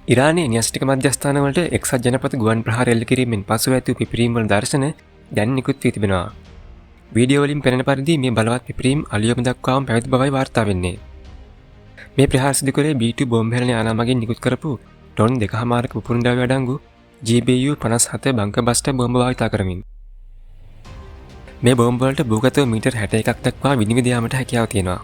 ඉරානයේ න්‍යෂ්ටික මධ්‍යස්ථානවලට එක්සත් ජනපද ගුවන් ප්‍රහාර එල්ල කිරීමෙන් පසු ඇති පිපිරීම් වල දර්ශන දැන් නිකුත් වී තිබෙනවා. වීඩියෝ වලින් පෙනෙන පරිදි මේ බලවත් පිපිරීම් අලියොම දක්වාම පැවති බවයි වාර්තා වෙන්නේ. මේ ප්‍රහාර සිදු කරේ B2 බෝම්බ හෙළන යානා මගින් නිකුත් කරපු ටොන් 2.5ක පුපුරුන්ඩාවේ අඩංගු GBU 57 බංකර් බස්ටර් බෝම්බ භාවිතා කරමින්. මේ බෝම්බ වලට භූගතව මීටර් 61ක් දක්වා විනිවිද යාමට හැකියාව තියෙනවා.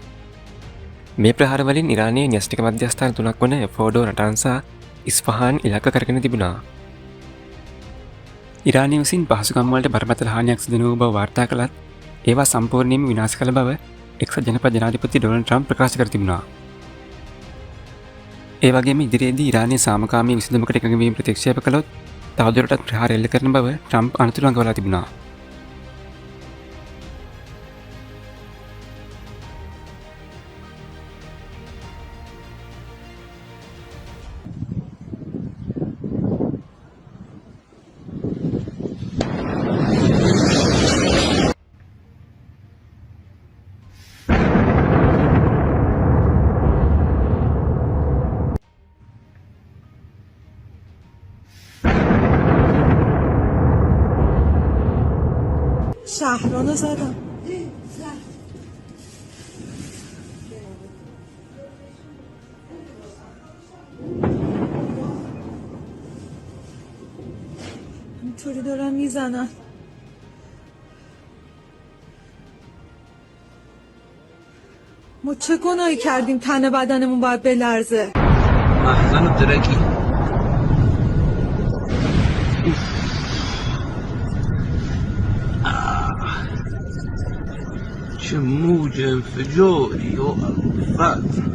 මේ ප්‍රහාර වලින් ඉරානයේ න්‍යෂ්ටික මධ්‍යස්ථාන තුනක් වන ෆෝඩෝ නටාන්සා ඉස්ෆහාන් ඉලක්ක කරගෙන තිබුණා. ඉරානය විසින් පහසුකම් වලට බරපතල හානියක් සිදු වූ බව වාර්තා කළත් ඒවා සම්පූර්ණයෙන්ම විනාශ කළ බව එක්සත් ජනපද ජනාධිපති ඩොනල්ඩ් ට්‍රම්ප් ප්‍රකාශ කර තිබුණා. ඒ වගේම ඉදිරියේදී ඉරානයේ සාමකාමී විසඳුමකට එකඟ වීම ප්‍රතික්ෂේප කළොත් තවදුරටත් ප්‍රහාර එල්ල කරන බව ට්‍රම්ප් අනතුරු අඟවලා තිබුණා. شهرانو زدم اینطوری دارن میزنن. ما چه گناهی کردیم تن بدنمون باید بلرزه؟ محزن درکی چه موج انفجاری و الفت